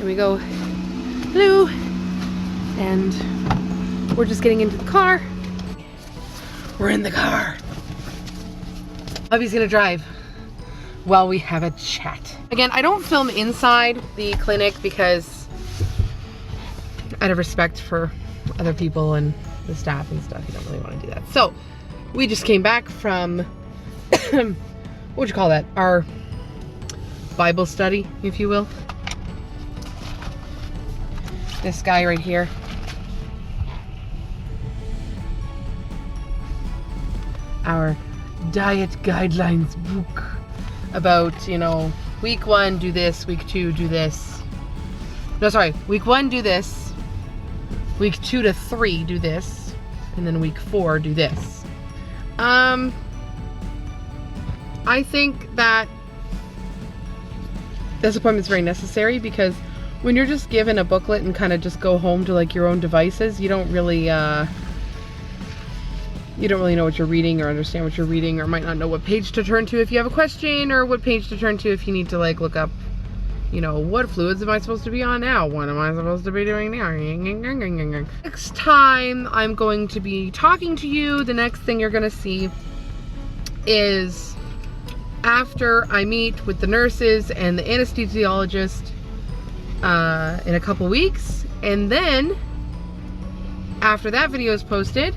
And we go, hello. And we're just getting into the car. We're in the car. Hubby's gonna drive while we have a chat. Again, I don't film inside the clinic because out of respect for other people and the staff and stuff, you don't really want to do that. So we just came back from, what would you call that? Our Bible study, if you will. This guy right here. Our diet guidelines book about, you know, week 1 do this, week 2 do this. No, sorry, week 1 do this, week 2 to 3 do this, and then week 4 do this. I think that this appointment's very necessary because when you're just given a booklet and kind of just go home to like your own devices, you don't really know what you're reading or understand what you're reading, or might not know what page to turn to if you have a question, or what page to turn to if you need to like look up, you know, what fluids am I supposed to be on now? What am I supposed to be doing now? Next time I'm going to be talking to you, the next thing you're going to see is after I meet with the nurses and the anesthesiologist in a couple weeks, and then after that video is posted,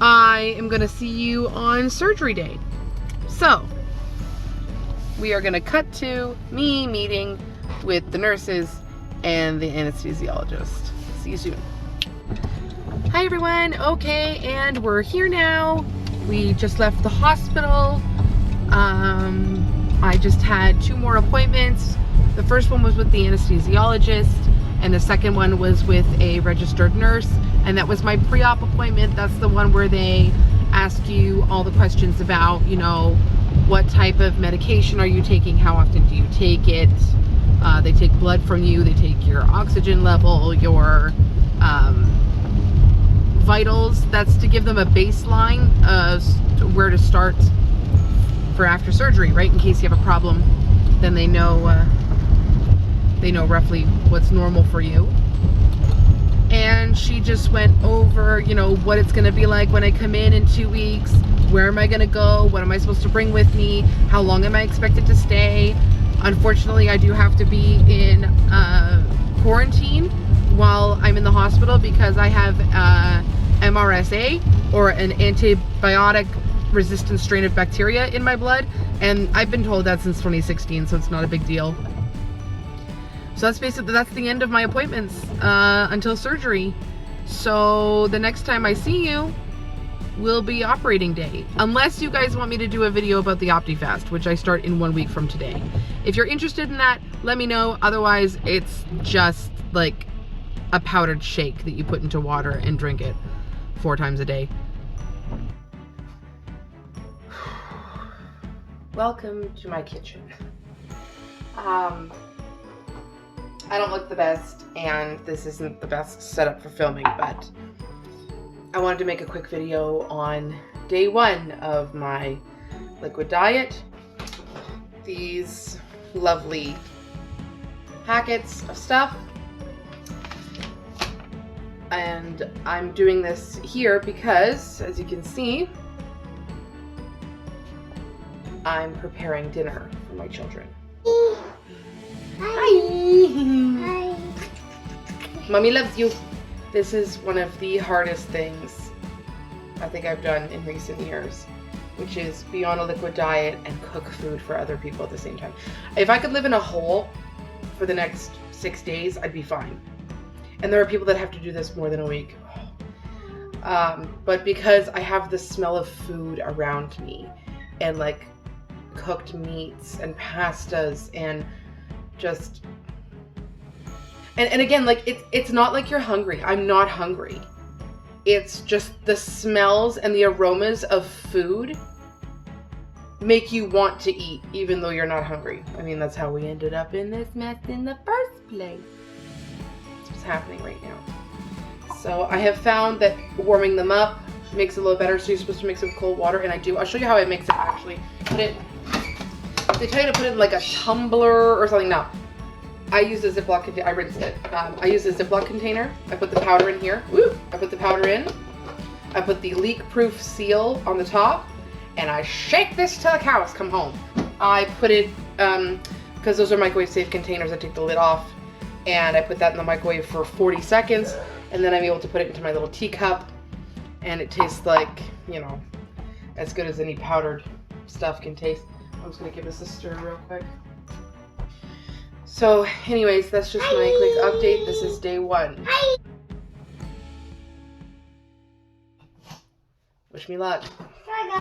I am gonna see you on surgery day. So we are gonna cut to me meeting with the nurses and the anesthesiologist. See you soon. Hi everyone. Okay, and we're here now. We just left the hospital. I just had 2 more appointments. The first one was with the anesthesiologist, and the second one was with a registered nurse, and that was my pre-op appointment. That's the one where they ask you all the questions about, you know, what type of medication are you taking, how often do you take it, they take blood from you, they take your oxygen level, your vitals. That's to give them a baseline of where to start for after surgery, right? In case you have a problem, then they know roughly what's normal for you. And she just went over, you know, what it's gonna be like when I come in 2 weeks, where am I gonna go, what am I supposed to bring with me, how long am I expected to stay. Unfortunately, I do have to be in quarantine while I'm in the hospital because I have MRSA, or an antibiotic resistant strain of bacteria in my blood, and I've been told that since 2016, so it's not a big deal. So that's the end of my appointments until surgery. So the next time I see you will be operating day, unless you guys want me to do a video about the OptiFast, which I start in 1 week from today. If you're interested in that, let me know. Otherwise, it's just like a powdered shake that you put into water and drink it 4 times a day. Welcome to my kitchen. I don't look the best, and this isn't the best setup for filming, but I wanted to make a quick video on day 1 of my liquid diet. These lovely packets of stuff. And I'm doing this here because, as you can see, I'm preparing dinner for my children. Hi. Mommy loves you. This is one of the hardest things I think I've done in recent years, which is be on a liquid diet and cook food for other people at the same time. If I could live in a hole for the next 6 days, I'd be fine. And there are people that have to do this more than a week. But because I have the smell of food around me, and like cooked meats and pastas and just, and again, like it's not like you're hungry. I'm not hungry. It's just the smells and the aromas of food make you want to eat even though you're not hungry. I mean, that's how we ended up in this mess in the first place. That's what's happening right now. So I have found that warming them up makes it a little better. So you're supposed to mix it with cold water, and I do. I'll show you how I mix it actually. Put it, they tell you to put it in like a tumbler or something. No. I use a Ziploc container. I rinsed it. I use a Ziploc container. I put the powder in here. Woo! I put the powder in. I put the leak-proof seal on the top, and I shake this till the cows come home. I put it, because those are microwave-safe containers, I take the lid off, and I put that in the microwave for 40 seconds, and then I'm able to put it into my little teacup, and it tastes like, you know, as good as any powdered stuff can taste. I'm just gonna give this a stir real quick. So anyways, that's just my quick update. This is day 1. Wish me luck.